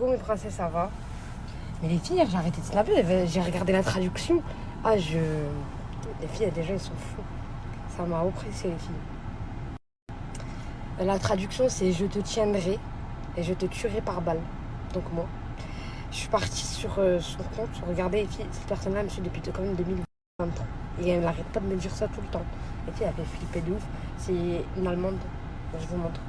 Coucou mes princesses, ça va? Mais les filles, hier, j'ai arrêté de snapper, j'ai regardé la traduction. Ah, je. Les filles, déjà, ils sont fous. Ça m'a oppressé, les filles. La traduction, c'est je te tiendrai et je te tuerai par balle. Donc, moi, je suis partie sur son compte, regarder les filles. Cette personne-là me suit depuis quand même 2020 ans. Et elle n'arrête pas de me dire ça tout le temps. Les filles, elle fait flipper de ouf. C'est une Allemande. Je vous montre.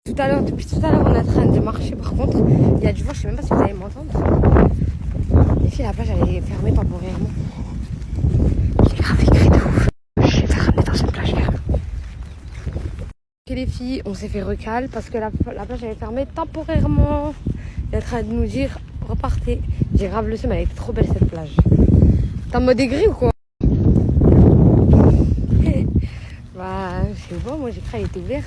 Depuis tout à l'heure, on est en train de marcher. Par contre, il y a du vent, je sais même pas si vous allez m'entendre. Les filles, la plage, elle est fermée temporairement. J'ai grave écrit de ouf. Je vais faire ramener dans une plage ferme. Ok, les filles, on s'est fait recal parce que la plage, elle est fermée temporairement. Elle est en train de nous dire repartez. J'ai grave le seum, elle était trop belle cette plage. T'es en mode aigri ou quoi? Bah, je sais pas, moi j'ai cru qu'elle était ouverte.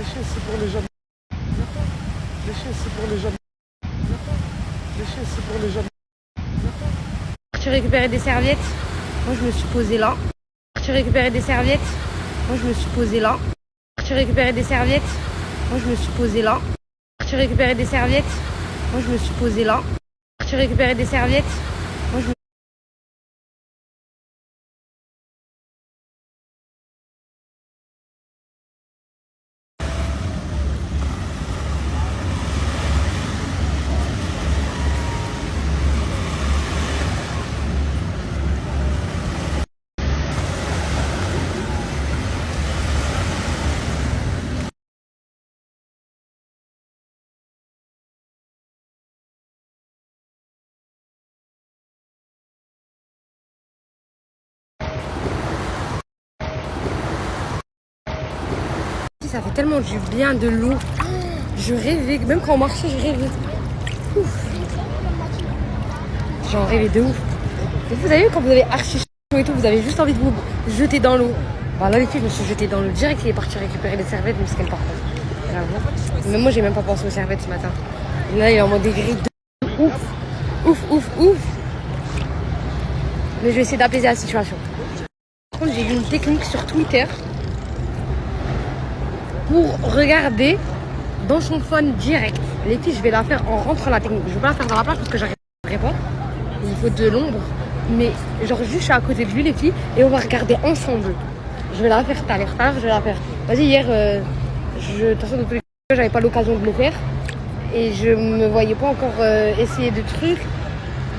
Lécher, c'est pour les jeunes. Lécher, c'est pour les jeunes. Lécher, c'est pour les jeunes. Tu récupérais des serviettes. Moi, je me suis posée là. Tu récupérais des serviettes. Moi, je me suis posée là. Tu récupérais des serviettes. Moi, je me suis posée là. Tu récupérais des serviettes. Moi, je me suis posée là. Tu récupérais des serviettes. Moi, je me... Ça fait tellement du bien de l'eau. Je rêvais, même quand on marchait, je rêvais. Ouf. J'en rêvais de ouf. Et vous avez vu quand vous avez archi chaud et tout, vous avez juste envie de vous jeter dans l'eau. Bah là les filles, je me suis jetée dans l'eau direct, il est parti récupérer les serviettes, mais c'est qu'elle part pas. J'avoue. Même moi j'ai même pas pensé aux serviettes ce matin. Et là il est en mode aigri de ouf. Ouf, ouf, ouf. Mais je vais essayer d'apaiser la situation. Par contre j'ai vu une technique sur Twitter pour regarder dans son phone direct. Les filles, je vais la faire en rentrant la technique. Je vais pas la faire dans la plage parce que j'arriverai pas. Il faut de l'ombre. Mais genre juste je suis à côté de lui les filles et on va regarder ensemble. Je vais la faire tout à l'heure. Je vais la faire. Vas-y, hier, de toute façon, de tous les cas, j'avais pas l'occasion de le faire. Et je me voyais pas encore essayer de trucs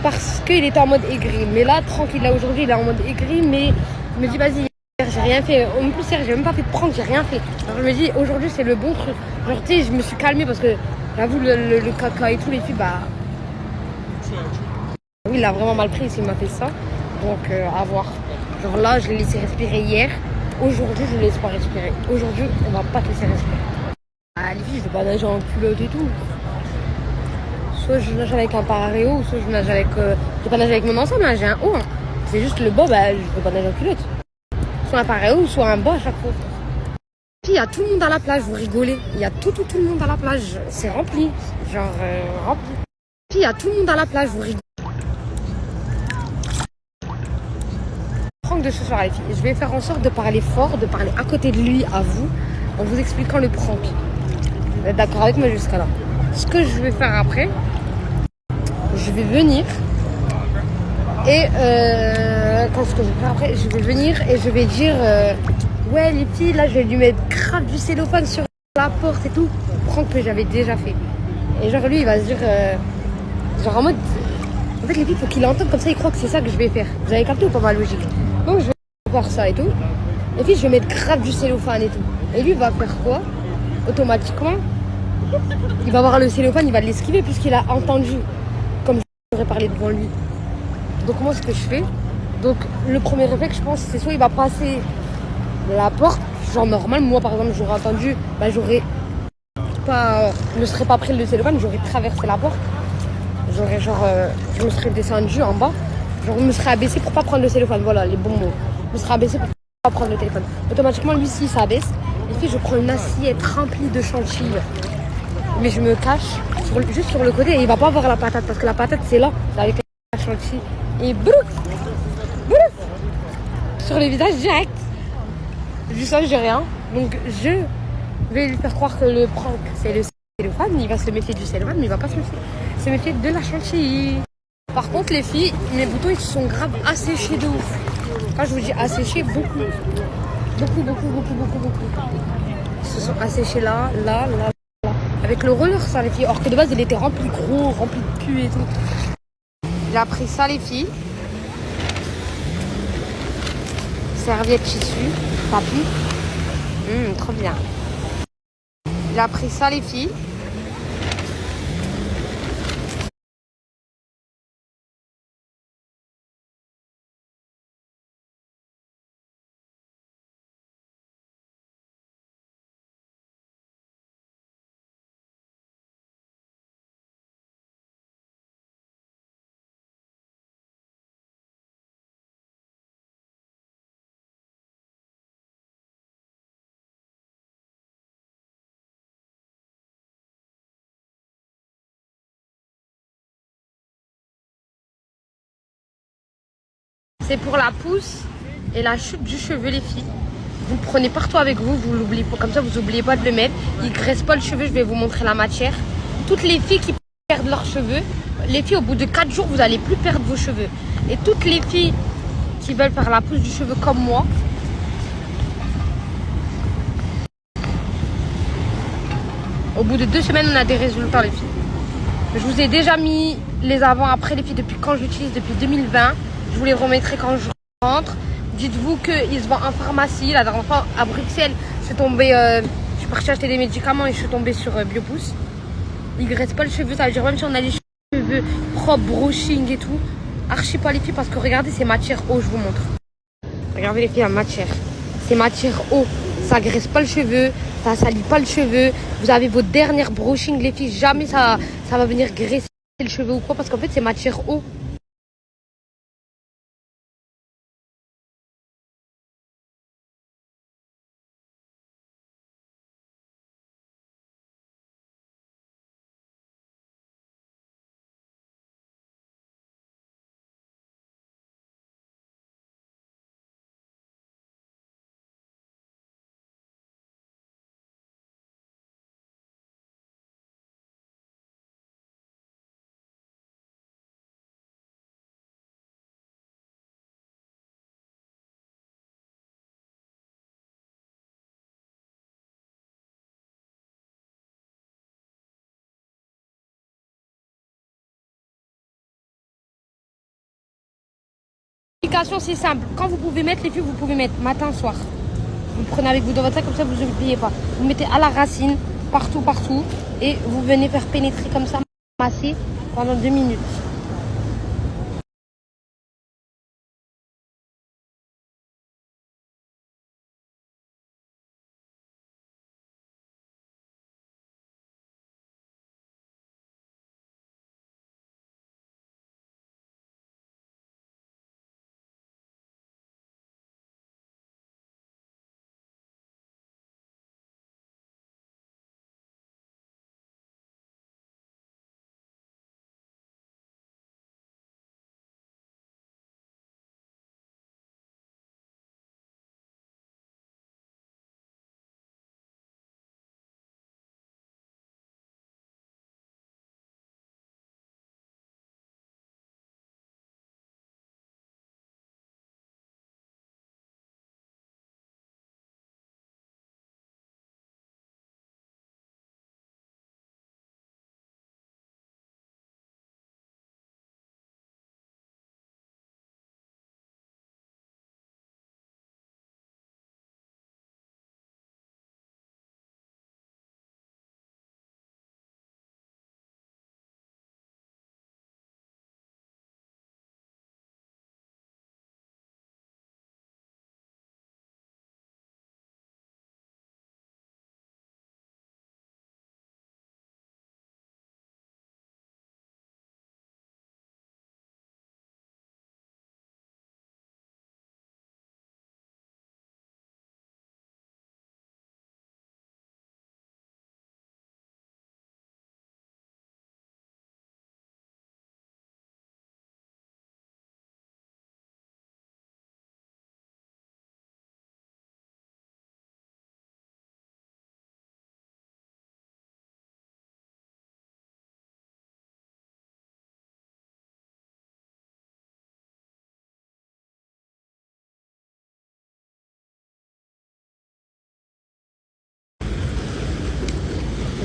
parce qu'il était en mode aigri. Mais là, tranquille, là aujourd'hui, il est en mode aigri, mais il me dit vas-y. J'ai rien fait. En plus, j'ai même pas fait de prank, j'ai rien fait. Alors, je me dis, aujourd'hui, c'est le bon truc. Genre, tu sais, je me suis calmée parce que j'avoue, le caca et tout, les filles, bah. Oui, il a vraiment mal pris s'il m'a fait ça. Donc, à voir. Genre là, je l'ai laissé respirer hier. Aujourd'hui, je ne le laisse pas respirer. Aujourd'hui, on va pas te laisser respirer. Ah, les filles, je vais pas nager en culotte et tout. Soit je nage avec un pararéo, soit je nage avec. Je vais pas nager avec mon ensemble, hein, j'ai un haut. Hein. C'est juste le bas, bah, je vais pas nager en culotte. Soit un paréo, soit un bas à chaque fois. Puis il y a tout le monde à la plage, vous rigolez. Il y a tout le monde à la plage. C'est rempli. Genre, rempli. Puis il y a tout le monde à la plage, vous rigolez. Prank de ce soir, les filles. Je vais faire en sorte de parler fort, de parler à côté de lui, à vous, en vous expliquant le prank. Vous êtes d'accord avec moi jusqu'à là? Ce que je vais faire après, je vais venir. Et quand ce que je vais faire après, je vais venir et je vais dire ouais les filles, là je vais lui mettre grave du cellophane sur la porte et tout. Prank que j'avais déjà fait. Et genre lui il va se dire genre en mode en fait les filles faut qu'il entende comme ça, il croit que c'est ça que je vais faire. Vous avez capté ou pas ma logique? Donc je vais faire ça et tout. Et puis je vais mettre grave du cellophane et tout. Et lui il va faire quoi? Automatiquement il va voir le cellophane, il va l'esquiver puisqu'il a entendu comme j'aurais parlé devant lui. Donc moi ce que je fais, donc le premier réflexe je pense c'est soit il va passer la porte, genre normal, moi par exemple j'aurais entendu, bah j'aurais pas, ne serais pas pris le téléphone, j'aurais traversé la porte, j'aurais genre, je me serais descendu en bas, genre je me serais abaissé pour pas prendre le téléphone, voilà les bons mots, je me serais abaissé pour pas prendre le téléphone. Automatiquement lui si s'abaisse, et puis je prends une assiette remplie de chantilly, mais je me cache juste sur le côté et il va pas voir la patate parce que la patate c'est là, c'est avec la chantilly. Et brouf, sur le visage direct. Du ça, j'ai rien. Donc je vais lui faire croire que le prank c'est le cellophane. Il va se méfier du cellophane, mais il va pas se méfier de la chantilly. Par contre, les filles, mes boutons ils se sont grave asséchés de ouf. Quand je vous dis asséchés, beaucoup. Ils se sont asséchés là. Avec le roller, ça, les filles. Or que de base, il était rempli gros, rempli de pu et tout. J'ai appris ça, les filles. Serviette tissu, tapis. Trop bien. J'ai appris ça, les filles. C'est pour la pousse et la chute du cheveu, les filles. Vous le prenez partout avec vous, vous l'oubliez pas. Comme ça, vous n'oubliez pas de le mettre. Il ne graisse pas le cheveu, je vais vous montrer la matière. Toutes les filles qui perdent leurs cheveux, les filles, au bout de 4 jours, vous n'allez plus perdre vos cheveux. Et toutes les filles qui veulent faire la pousse du cheveu comme moi, au bout de 2 semaines, on a des résultats, les filles. Je vous ai déjà mis les avant-après, les filles, depuis quand j'utilise, depuis 2020. Je vous les remettrai quand je rentre. Dites-vous qu'ils se vendent en pharmacie. La dernière fois, à Bruxelles, je suis tombée, je suis partie acheter des médicaments et je suis tombée sur Biopousse. Ils ne graissent pas le cheveu, ça veut dire même si on a les cheveux propres, brushing et tout, archi pas les filles parce que regardez ces matières eau, je vous montre. Regardez les filles, la matière. Ces matières eau, ça graisse pas le cheveu, ça salit pas le cheveu. Vous avez vos dernières brushing, les filles, jamais ça va venir graisser le cheveu ou quoi parce qu'en fait c'est matière eau. C'est simple, quand vous pouvez mettre les filles, vous pouvez mettre matin, soir. Vous le prenez avec vous dans votre sac, comme ça vous n'oubliez pas. Vous mettez à la racine, partout, et vous venez faire pénétrer comme ça, masser pendant 2 minutes.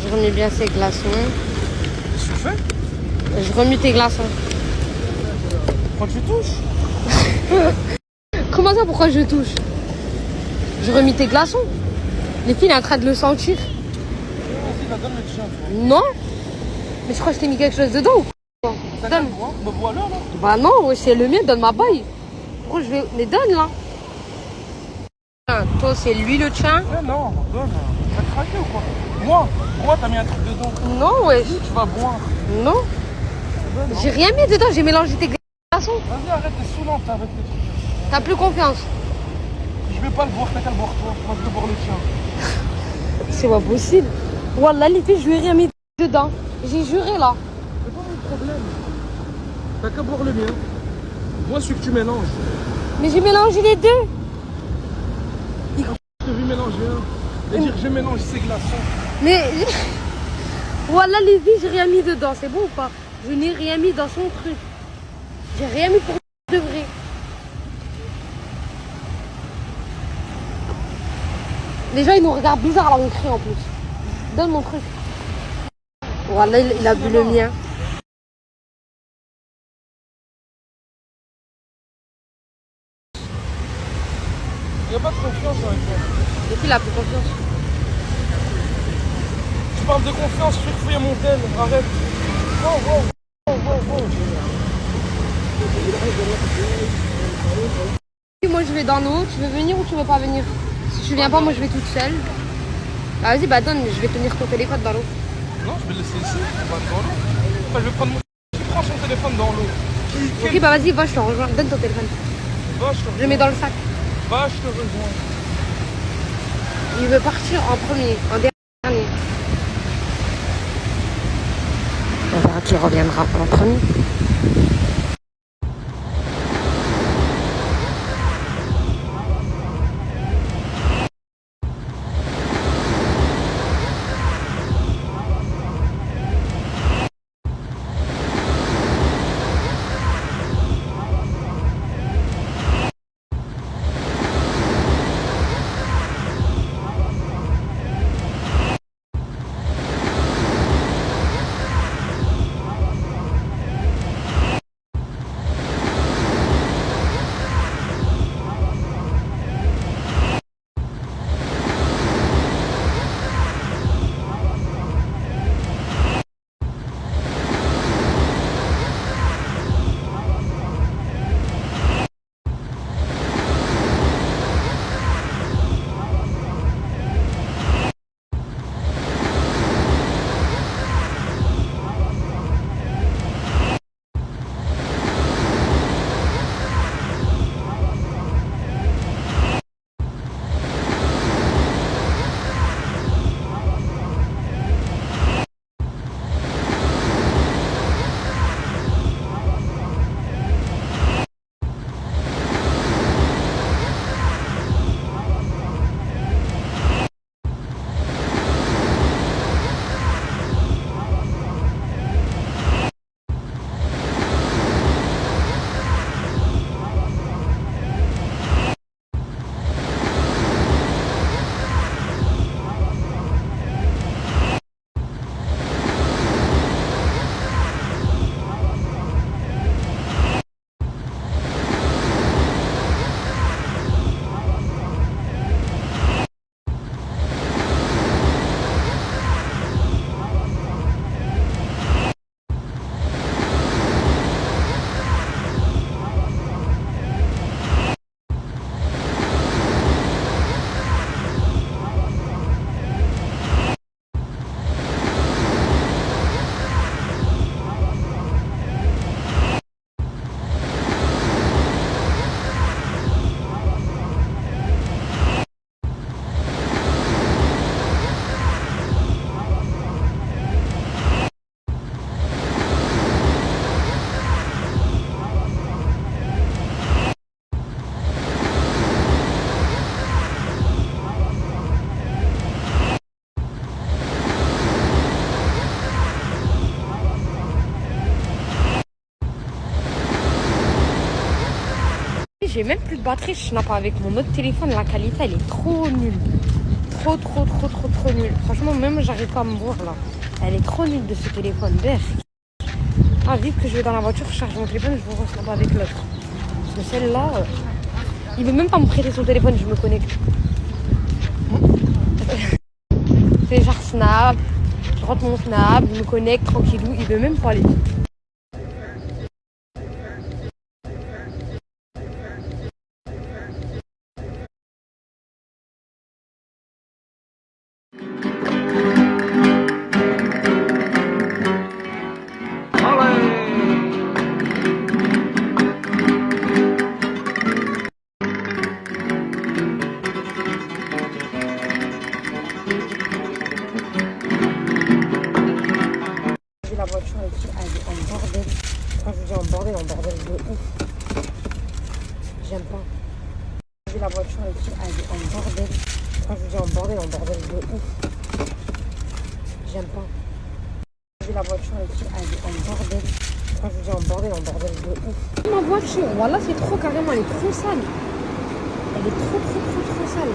Je remue bien ces glaçons. Qu'est-ce que tu fais? Je remue tes glaçons. Pourquoi tu touches? Comment ça, pourquoi je touche? Je remue tes glaçons. Les filles, elle est en train de le sentir. Vas-y, donne le tien, toi. Non. Mais je crois que je t'ai mis quelque chose dedans ou quoi? Donne. Bah voilà, là. Bah non, ouais, c'est le mien, donne ma baille. Pourquoi je vais... Mais donne, là. Toi, c'est lui le tien? Eh non, donne. T'as craqué ou quoi? Moi, t'as mis un truc dedans. Non, ouais. Tu vas boire. Non. J'ai rien mis dedans, j'ai mélangé tes glaçons. Vas-y, arrête, t'es saoulante avec tes trucs. T'as plus confiance. Je vais pas le boire, t'as qu'à le boire toi. Moi, je vais boire le tien. C'est pas possible. Wallah, les filles, je lui ai rien mis dedans. J'ai juré, là. C'est pas mon problème. T'as qu'à boire le mien. Moi, celui que tu mélanges. Mais j'ai mélangé les deux. Je t'ai vu mélanger un. Et dire je mélange ces glaçons. Mais voilà les vies, j'ai rien mis dedans, c'est bon ou pas? Je n'ai rien mis dans son truc. J'ai rien mis pour de vrai. Les gens ils nous regardent bizarre alors on crie en plus. Donne mon truc. Voilà, il a bu le mien. Il n'y a pas de confiance avec toi. Et puis il a plus confiance. Tu parles de confiance, je fais fouiller mon tel. Arrête. Moi je vais dans l'eau, tu veux venir ou tu veux pas venir? Si tu viens pas, moi je vais toute seule. Bah vas-y, bah donne, je vais tenir ton téléphone dans l'eau. Non, je vais le laisser ici. On va dans l'eau. Enfin, je vais prendre mon. Qui prend son téléphone dans l'eau? Ok, bah vas-y, va, je te rejoins. Donne ton téléphone. Va, je te Je le rejoins. mets dans le sac. Va, je te rejoins. Il veut partir en premier, en dernier. On verra qui reviendra en premier. J'ai même plus de batterie, je snappe avec mon autre téléphone, la qualité elle est trop nulle. Trop nulle. Franchement, même j'arrive pas à me voir là. Elle est trop nulle de ce téléphone. Bref. Ah, vite que je vais dans la voiture, je charge mon téléphone, je vous ressemble avec l'autre. Parce que celle-là, il veut même pas me prêter son téléphone, je me connecte. C'est genre Snap, je rentre mon Snap, je me connecte tranquillou, il veut même pas aller. La voiture elle est J'aime pas. J'ai vu la voiture, elle est en bordel. Quand je dis en bordel de ouf. J'aime pas. J'ai vu la voiture, elle est en bordel. Quand je dis en bordel de ouf. Ma voiture, voilà, c'est trop carrément, elle est trop sale. Elle est trop sale.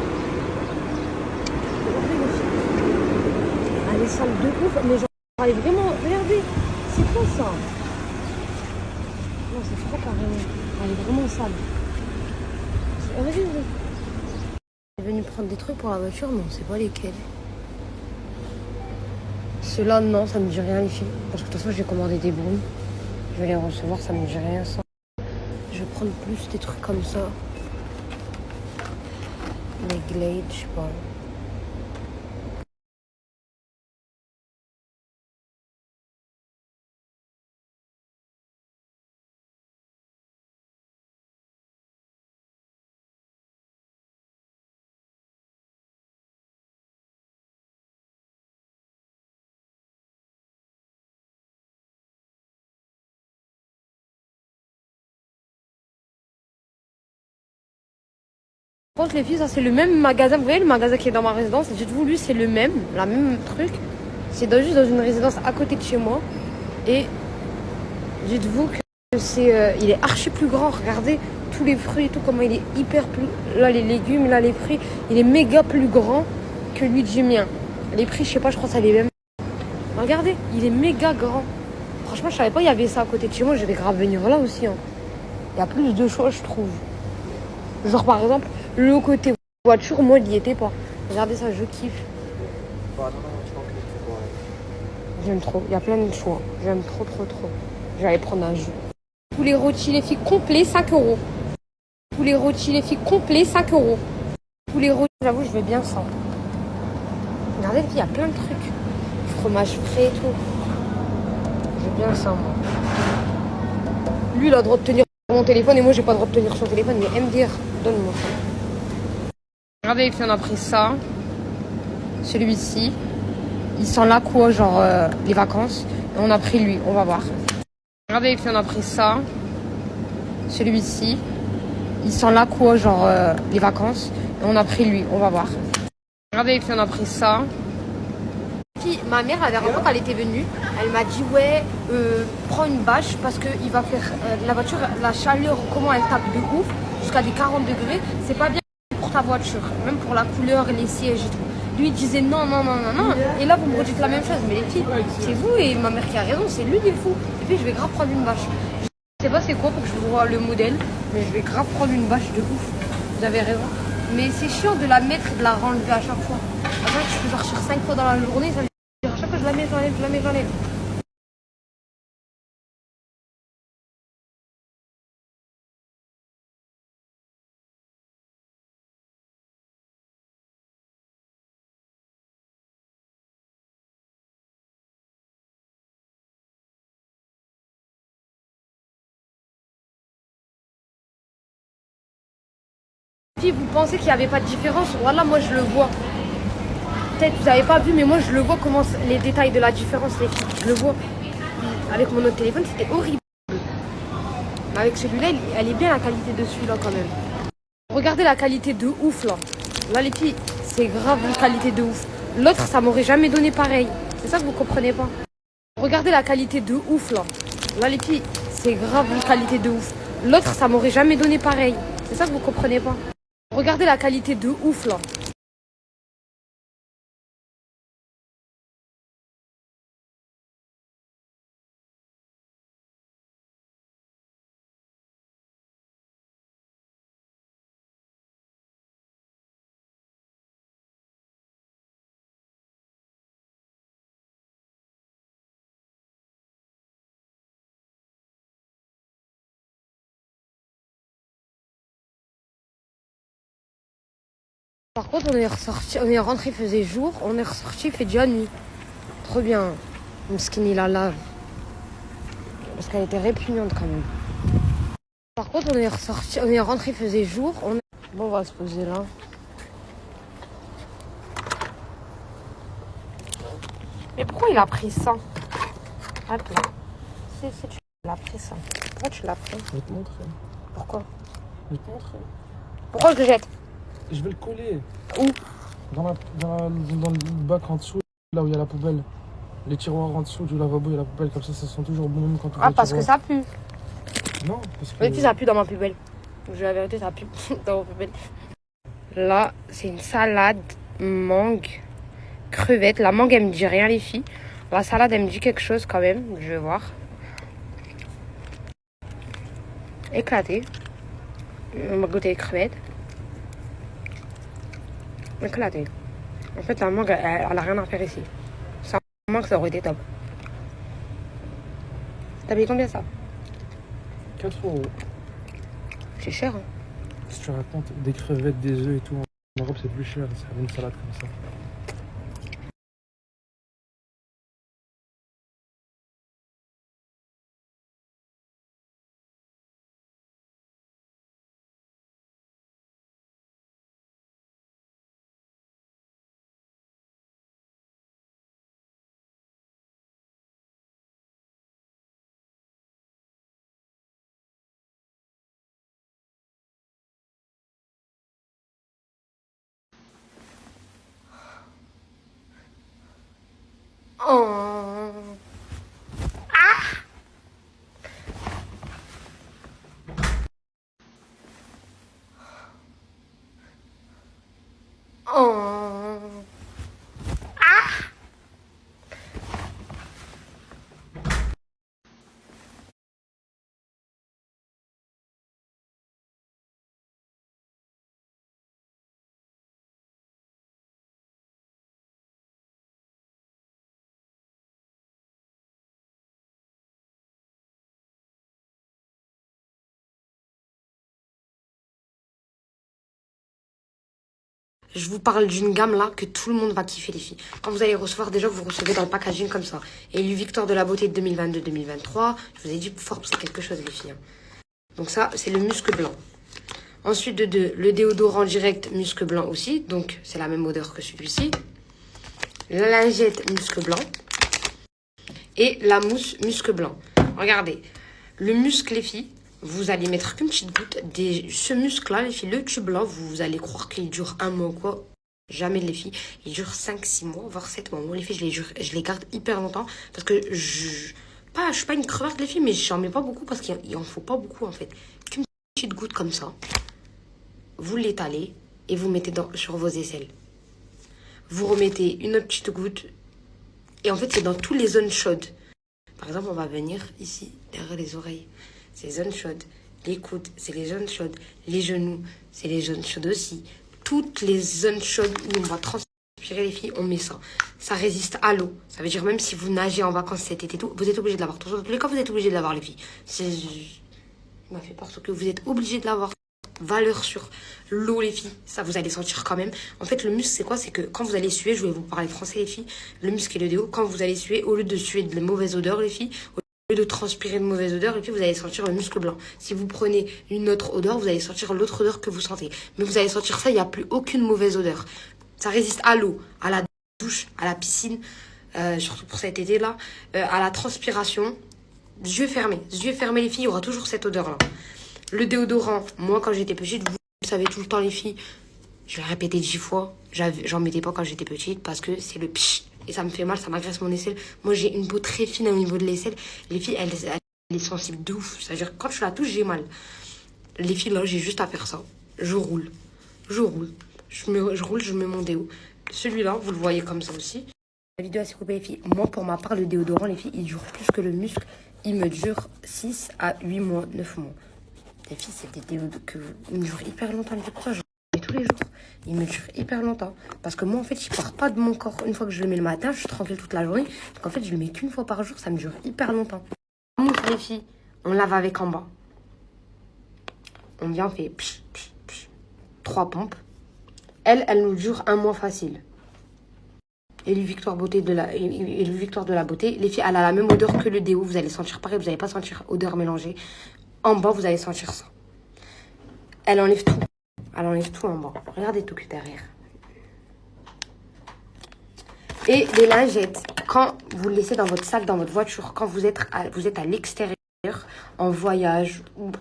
Elle est sale de ouf, mais genre, elle est vraiment, regardez, c'est quoi ça? Non, c'est trop carrément. Elle est vraiment sale. Vas-y. Elle est venue prendre des trucs pour la voiture, mais on sait pas lesquels. Ceux-là, non, ça me dit rien les filles. Parce que de toute façon, j'ai commandé des brumes. Je vais les recevoir, ça me dit rien ça. Je vais prendre plus des trucs comme ça. Les Glade, je sais pas. Par contre, les filles, ça c'est le même magasin. Vous voyez le magasin qui est dans ma résidence? Dites-vous, lui, c'est le même, la même truc. C'est juste dans une résidence à côté de chez moi. Et dites-vous que c'est, il est archi plus grand. Regardez tous les fruits et tout, comment il est hyper plus. Là, les légumes, là, les fruits, il est méga plus grand que lui du mien. Les prix, je sais pas, je crois que ça les mêmes. Regardez, il est méga grand. Franchement, je savais pas, il y avait ça à côté de chez moi. Je vais grave venir là aussi. Hein. Il y a plus de choix, je trouve. Genre, par exemple, le côté voiture, moi, il n'y était pas. Regardez ça, je kiffe. J'aime trop. Il y a plein de choix. J'aime trop. Je vais aller prendre un jus. Tous les rôtis, les filles complets, 5 €. Tous les rôtis, les filles complets, 5 €. Tous les rôtis, j'avoue, je vais bien ça. Regardez, les filles, il y a plein de trucs. Du fromage frais et tout. Je vais bien ça, moi. Lui, il a le droit de tenir mon téléphone et moi, j'ai pas le droit de tenir son téléphone. Mais MDR, donne-moi ça. Regardez, on a pris ça. Celui-ci. Il sent là quoi, genre les vacances. Et on a pris lui, on va voir. Regardez, on a pris ça. Celui-ci. Il sent là quoi, genre les vacances. Et on a pris lui, on va voir. Regardez, on a pris ça. Puis, ma mère, la dernière fois qu'elle était venue, elle m'a dit ouais, prends une bâche parce qu'il va faire la voiture, la chaleur, comment elle tape de ouf, jusqu'à des 40 degrés. C'est pas bien pour ta voiture, même pour la couleur, les sièges et tout. Lui il disait non. Et là vous me redites la même chose. Mais les filles, c'est vous et ma mère qui a raison, c'est lui qui est fou. Et puis je vais grave prendre une bâche. Je sais pas c'est quoi pour que je vous vois le modèle, mais je vais grave prendre une bâche de ouf. Vous avez raison. Mais c'est chiant de la mettre et de la renlever à chaque fois. Après je peux sortir 5 fois dans la journée, ça veut dire à chaque fois je la mets, j'enlève. Si vous pensez qu'il n'y avait pas de différence, voilà, moi je le vois. Peut-être vous n'avez pas vu, mais moi je le vois comment les détails de la différence, les filles. Je le vois. Avec mon autre téléphone, c'était horrible. Mais avec celui-là, elle est bien la qualité de celui-là quand même. Regardez la qualité de ouf là. Là les filles, c'est grave une qualité de ouf. L'autre, ça m'aurait jamais donné pareil. C'est ça que vous comprenez pas. Regardez la qualité de ouf là. Là les filles, c'est grave une qualité de ouf. L'autre, ça m'aurait jamais donné pareil. C'est ça que vous comprenez pas. Regardez la qualité de ouf là. Par contre, on est rentré, il faisait jour, on est ressorti, il fait déjà nuit. Trop bien. Mskini la lave. Parce qu'elle était répugnante quand même. Par contre, on est rentré, il faisait jour. Bon, on va se poser là. Mais pourquoi il a pris ça? Attends. C'est tu l'as pris ça. Pourquoi tu l'as pris? Je vais te montrer. Pourquoi? Je vais te montrer. Pourquoi je le jette? Je vais le coller. Où? Dans le bac en dessous, là où il y a la poubelle. Les tiroirs en dessous du lavabo, il y a la poubelle. Comme ça sent toujours bon même quand on Ah, parce que ça pue. Non, parce que... Mais tu sais, ça pue dans ma poubelle. Je dis la vérité, ça pue dans ma poubelle. Là, c'est une salade mangue, crevette. La mangue, elle me dit rien, les filles. La salade, elle me dit quelque chose quand même. Je vais voir. Éclaté. On va goûter les crevettes. Éclaté. En fait, la mangue, elle a rien à faire ici. Sans mangue, ça aurait été top. T'as payé combien ça? 4 €. C'est cher, hein. Si tu racontes des crevettes, des œufs et tout, en Europe c'est plus cher, c'est une salade comme ça. Oh. Oh. Je vous parle d'une gamme là que tout le monde va kiffer, les filles. Quand vous allez recevoir, déjà vous recevez dans le packaging comme ça. Et Louis Victor de la beauté de 2022-2023. Je vous ai dit, Forbes c'est quelque chose, les filles. Donc ça, c'est le musc blanc. Ensuite de deux, le déodorant direct musc blanc aussi. Donc c'est la même odeur que celui-ci. La lingette musc blanc. Et la mousse musc blanc. Regardez, le musc, les filles, vous allez mettre qu'une petite goutte. Ce muscle-là, les filles, le tube là, vous allez croire qu'il dure un mois ou quoi. Jamais, les filles. Il dure 5-6 mois, voire 7 mois. Moi, les filles, je les garde hyper longtemps. Parce que je suis pas une crevarde, les filles, mais j'en mets pas beaucoup parce qu'il en faut pas beaucoup, en fait. Qu'une petite goutte comme ça. Vous l'étalez et vous mettez sur vos aisselles. Vous remettez une autre petite goutte. Et en fait, c'est dans toutes les zones chaudes. Par exemple, on va venir ici, derrière les oreilles. C'est zones chaudes. Les coudes, c'est les zones chaudes. Les genoux, c'est les zones chaudes aussi. Toutes les zones chaudes où on va transpirer, les filles, on met ça. Ça résiste à l'eau. Ça veut dire même si vous nagez en vacances cet été et tout, vous êtes obligé de l'avoir. Dans tous les cas, vous êtes obligé de l'avoir, les filles. Ça m'a fait peur que vous êtes obligé de l'avoir. Valeur sur l'eau, les filles, ça vous allez sentir quand même. En fait, le muscle, c'est quoi? C'est que quand vous allez suer, je vais vous parler français, les filles, le muscle et le déo, quand vous allez suer, au lieu de suer de mauvaise odeur, les filles, au lieu de transpirer de mauvaise odeur, les filles, vous allez sentir le muscle blanc. Si vous prenez une autre odeur, vous allez sentir l'autre odeur que vous sentez. Mais vous allez sentir ça, il n'y a plus aucune mauvaise odeur. Ça résiste à l'eau, à la douche, à la piscine, surtout pour cet été-là, à la transpiration. Yeux fermés, les filles, il y aura toujours cette odeur-là. Le déodorant, moi quand j'étais petite, vous savez tout le temps, les filles, je l'ai répété 10 fois, j'en mettais pas quand j'étais petite parce que c'est le psh et ça me fait mal, ça m'agresse mon aisselle. Moi j'ai une peau très fine au niveau de l'aisselle. Les filles, elle est sensible de ouf. C'est-à-dire quand je la touche, j'ai mal. Les filles, là, j'ai juste à faire ça. Je roule. Je roule, je mets mon déo. Celui-là, vous le voyez comme ça aussi. La vidéo est coupée, les filles. Moi, pour ma part, le déodorant, les filles, il dure plus que le muscle. Il me dure 6 à 8 mois, 9 mois. Les filles, c'est des déodorants qui me durent hyper longtemps. Pourquoi je mets tous les jours? Il me dure hyper longtemps. Parce que moi, en fait, je pars pas de mon corps. Une fois que je le mets le matin, je suis tranquille toute la journée. Donc, en fait, je le mets qu'une fois par jour. Ça me dure hyper longtemps. Les filles, on lave avec en bas. On vient, on fait 3 pompes. Elle nous dure un mois facile. Et le Victoire de la beauté, les filles, elle a la même odeur que le déo. Vous allez sentir pareil, vous n'allez pas sentir odeur mélangée. En bas, vous allez sentir ça. Elle enlève tout. Elle enlève tout en bas. Regardez tout que derrière. Et les lingettes, quand vous le laissez dans votre sac, dans votre voiture, quand vous êtes à l'extérieur, en voyage, ou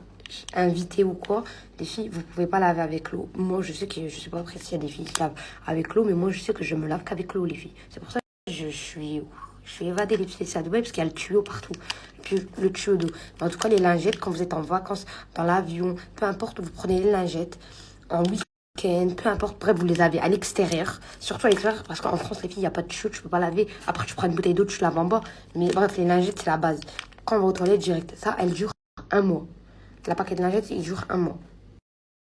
invité ou quoi, les filles, vous pouvez pas laver avec l'eau. Moi, je sais que je sais pas après s'il y a des filles qui lavent avec l'eau, mais moi, je sais que je me lave qu'avec l'eau, les filles. C'est pour ça que je suis évadée les filles ici à Dubaï parce qu'il y a le tuyau partout. Puis le tuyau d'eau. Mais en tout cas, les lingettes, quand vous êtes en vacances, dans l'avion, peu importe, vous prenez les lingettes en week-end, peu importe, bref, vous les lavez à l'extérieur. Surtout à l'extérieur, parce qu'en France, les filles, il n'y a pas de tuyau, tu peux pas laver. Après, tu prends une bouteille d'eau, tu laves en bas. Mais bref, les lingettes, c'est la base. Quand on va aux toilettes direct, ça, elle dure un mois. La paquet de lingettes, il dure un mois.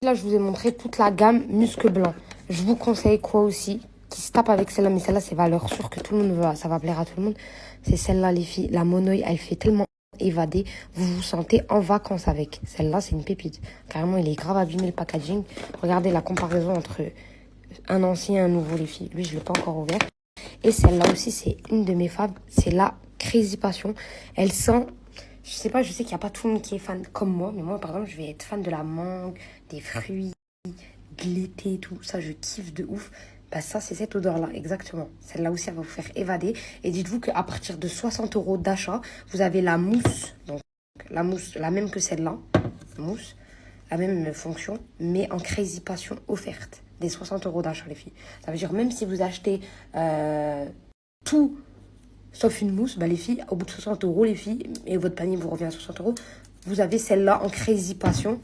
Là, je vous ai montré toute la gamme muscle blanc. Je vous conseille quoi aussi, qui se tape avec celle-là, mais celle-là, c'est valeur sûre que tout le monde veut, ça va plaire à tout le monde. C'est celle-là, les filles. La monoï, elle fait tellement évader. Vous vous sentez en vacances avec. Celle-là, c'est une pépite. Carrément, il est grave abîmé, le packaging. Regardez la comparaison entre un ancien et un nouveau, les filles. Lui, je ne l'ai pas encore ouvert. Et celle-là aussi, c'est une de mes faves. C'est la Crazy Passion. Elle sent... Je sais pas, je sais qu'il n'y a pas tout le monde qui est fan comme moi. Mais moi, par exemple, je vais être fan de la mangue, des fruits, de l'été, tout. Ça, je kiffe de ouf. Bah ça, c'est cette odeur-là, exactement. Celle-là aussi, elle va vous faire évader. Et dites-vous qu'à partir de 60 € d'achat, vous avez la mousse. Donc, la mousse, la même que celle-là. Mousse, la même fonction, mais en Crazy Passion offerte. Des 60 € d'achat, les filles. Ça veut dire, même si vous achetez tout... sauf une mousse, bah les filles, au bout de 60 €, les filles, et votre panier vous revient à 60 €, vous avez celle-là en Crazy Passion,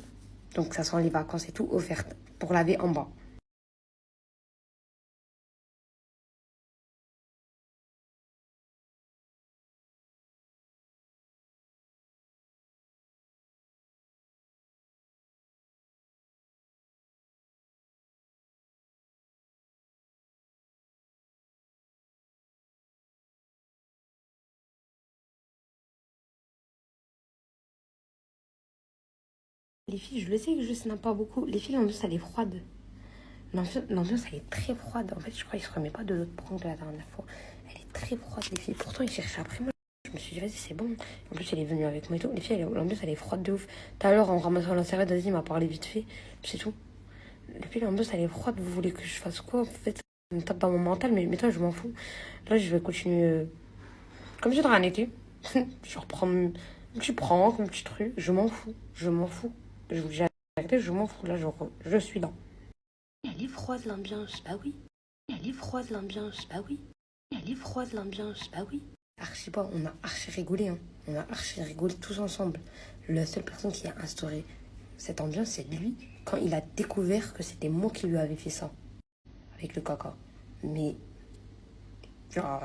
donc ça sent les vacances et tout, offerte, pour laver en bas. Les filles, je le sais que je snap pas beaucoup, les filles, l'ambiance, elle est froide. L'ambiance, elle est très froide. En fait, je crois qu'il se remet pas de l'autre prank de la dernière fois. Elle est très froide, les filles. Pourtant, il cherchait après moi. Je me suis dit, vas-y, c'est bon. En plus, elle est venue avec moi et tout. Les filles, l'ambiance, elle est froide de ouf. Tout à l'heure, en ramassant la serviette, vas-y, il m'a parlé vite fait. C'est tout. Les filles, l'ambiance, elle est froide. Vous voulez que je fasse quoi? En fait, ça me tape dans mon mental, mais toi, je m'en fous. Là, je vais continuer comme si de rien n'était. Je reprends un petit prank, un petit truc. Je m'en fous. Je m'en fous. Je vous dis la vérité, je m'en fous. Là, je suis là. Elle est froide l'ambiance, bah oui. Elle est froide l'ambiance, bah oui. Elle est froide l'ambiance, bah oui. Archi pas, on a archi rigolé, hein. On a archi rigolé tous ensemble. La seule personne qui a instauré cette ambiance, c'est lui, quand il a découvert que c'était moi qui lui avais fait ça. Avec le caca. Mais, genre,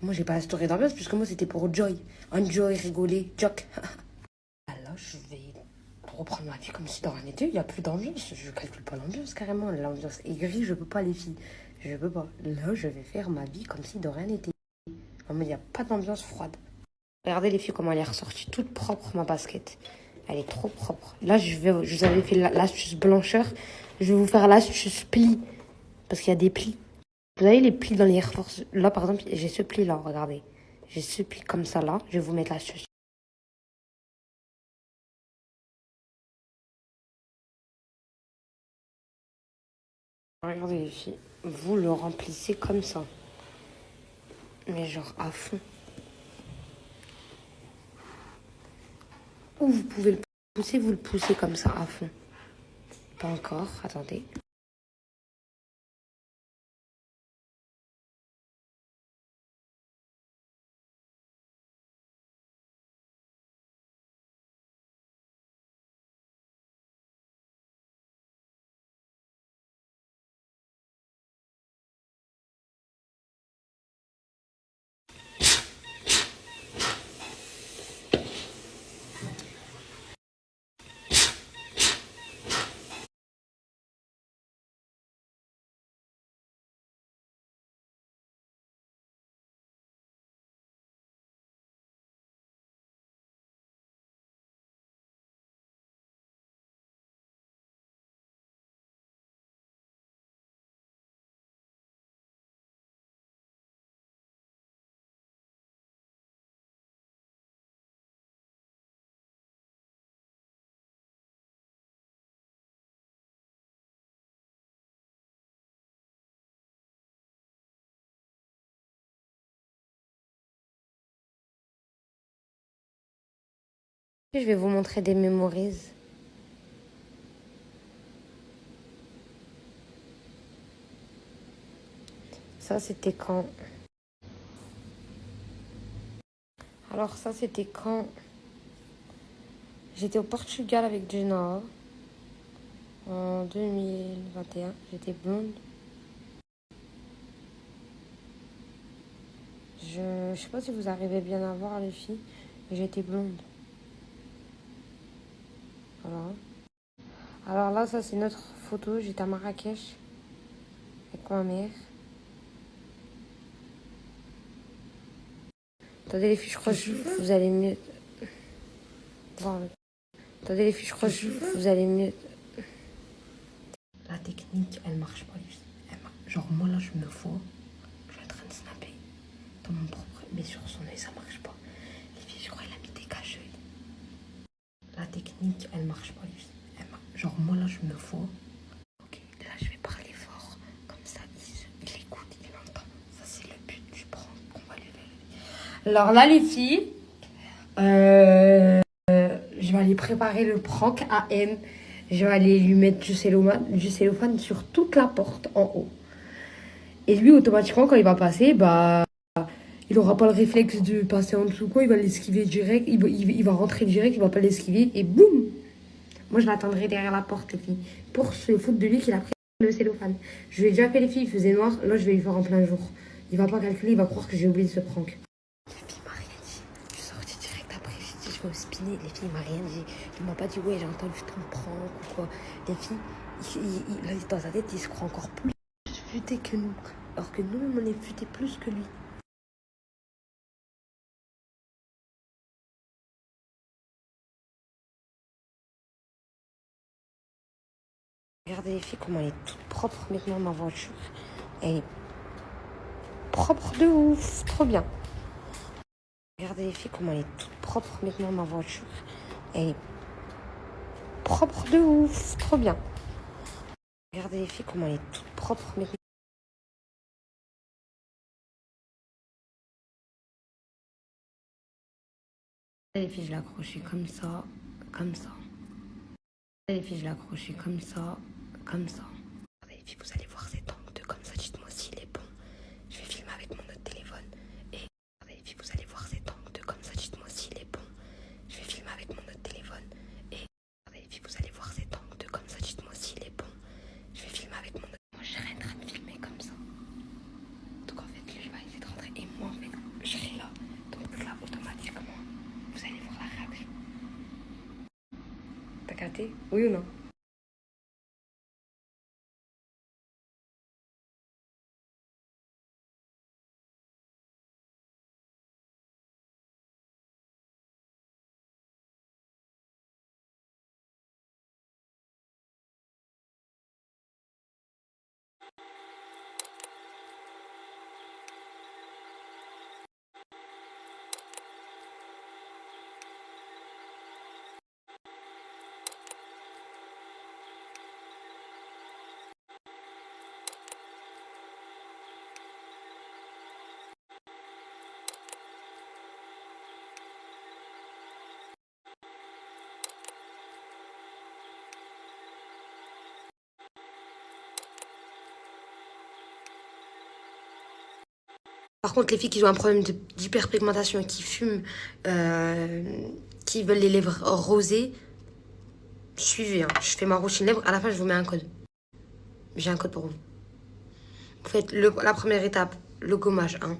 moi j'ai pas instauré d'ambiance, puisque moi c'était pour Joy. Enjoy, rigoler, joke. Là, je vais reprendre ma vie comme si dans rien n'était. Il n'y a plus d'ambiance. Je calcule pas l'ambiance carrément. L'ambiance aigrie, je peux pas, les filles. Je peux pas. Là, je vais faire ma vie comme si de rien n'était. En mode, il n'y a pas d'ambiance froide. Regardez les filles comment elle est ressortie toute propre, ma basket. Elle est trop propre. Là, je vous avais fait l'astuce blancheur. Je vais vous faire l'astuce pli. Parce qu'il y a des plis. Vous avez les plis dans les Air Force. Là, par exemple, j'ai ce pli là, regardez. J'ai ce pli comme ça là. Je vais vous mettre l'astuce. Regardez les filles, vous le remplissez comme ça. Mais genre à fond. Ou vous pouvez le pousser, vous le poussez comme ça à fond. Pas encore, attendez. Je vais vous montrer des memories. Ça, c'était quand? Alors ça, c'était quand j'étais au Portugal avec Jenna en 2021. J'étais blonde. Je sais pas si vous arrivez bien à voir les filles, mais j'étais blonde. Voilà. Alors là, ça c'est notre photo. J'étais à Marrakech avec ma mère. Attendez les filles, je crois que vous allez mieux voir. Attendez les filles, je crois que vous allez mieux. La technique, elle marche pas les filles. Genre moi là, je me vois, je suis en train de snapper dans mon propre, mais sur son œil ça marche pas. Les filles, je crois qu'elle a mis des cache-œil. La technique, elle marche pas les filles. Genre moi là, je me vois. Ok, là je vais parler fort, comme ça il écoute, il entend. Ça c'est le but du prank qu'on va lui faire. Alors là les filles, je vais aller préparer le prank à M. Je vais aller lui mettre du cellophane sur toute la porte en haut. Et lui, automatiquement, quand il va passer, bah, il n'aura pas le réflexe de passer en dessous, quoi. Il va l'esquiver direct. Il va rentrer direct, il va pas l'esquiver. Et boum! Moi, je l'attendrai derrière la porte, les filles. Pour se foutre de lui qu'il a pris le cellophane. Je lui ai déjà fait les filles, il faisait noir. Là, je vais lui faire en plein jour. Il va pas calculer, il va croire que j'ai oublié ce prank. Les filles m'ont rien dit. Je suis sortie direct après. J'ai dit, je vais au spinner. Les filles m'ont rien dit. Ils m'ont pas dit, ouais, j'ai entendu ton prank ou quoi. Les filles, là, dans sa tête, il se croit encore plus futé que nous. Alors que nous, on est futé plus que lui. Regardez les filles, comment elle est toute propre maintenant, ma voiture. Elle est propre de ouf. Trop bien. Regardez les filles, comment elle est toute propre maintenant, ma voiture. Elle est propre de ouf. Trop bien. Regardez les filles, comment elle est toute propre maintenant. Les filles, je l'ai accrochée comme ça, comme ça. Les filles, je l'ai accrochée comme ça, comme ça. Les filles, vous allez voir cet angle de comme ça. Dites-moi s'il est bon. Je vais filmer avec mon autre téléphone. Et les filles, vous allez voir cet angle de comme ça. Dites-moi s'il est bon. Je vais filmer avec mon autre téléphone. Et les filles, vous allez voir cet angle de comme ça. Dites-moi s'il est bon. Je vais filmer avec mon autre. Moi, je serai en train de filmer comme ça. Donc en fait, lui, il va essayer de rentrer. Et moi, en fait, je serai là. Donc là, automatiquement, vous allez voir la réaction. T'as capté? Oui ou non? Par contre, les filles qui ont un problème d'hyperpigmentation et qui fument, qui veulent les lèvres rosées, suivez. Hein. Je fais ma routine lèvres. À la fin, je vous mets un code. J'ai un code pour vous. Vous faites la première étape, le gommage 1.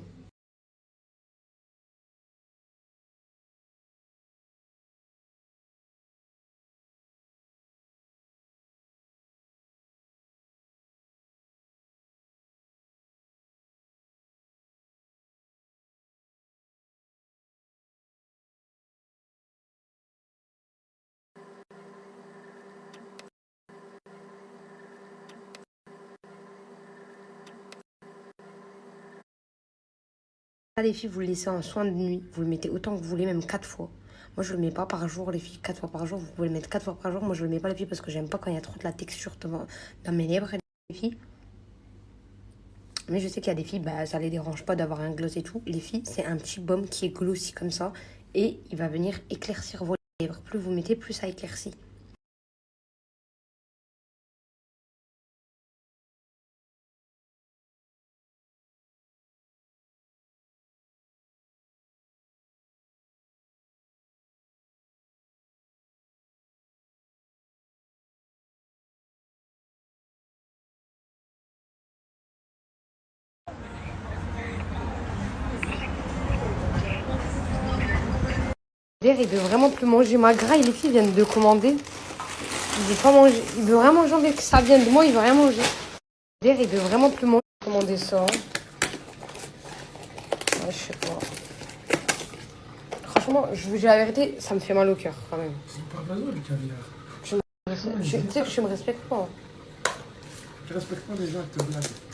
Là, les filles, vous le laissez en soin de nuit. Vous le mettez autant que vous voulez, même 4 fois. Moi, je le mets pas par jour, les filles. 4 fois par jour, vous pouvez le mettre 4 fois par jour. Moi, je le mets pas, les filles, parce que j'aime pas quand il y a trop de la texture dans mes lèvres, les filles. Mais je sais qu'il y a des filles, bah, ça les dérange pas d'avoir un gloss et tout. Les filles, c'est un petit baume qui est glossy comme ça. Et il va venir éclaircir vos lèvres. Plus vous mettez, plus ça éclaircit. Il veut vraiment plus manger ma graille. Les filles viennent de commander. Il veut pas manger. Il veut vraiment manger que ça vienne de moi. Il veut rien manger. Il veut vraiment plus manger. Commander ça. Ouais, je sais pas. Franchement, je vous dis la vérité, ça me fait mal au cœur quand même. C'est pas besoin le caviar. Tu sais que je me respecte pas. Tu respectes pas les gens qui te blaguent.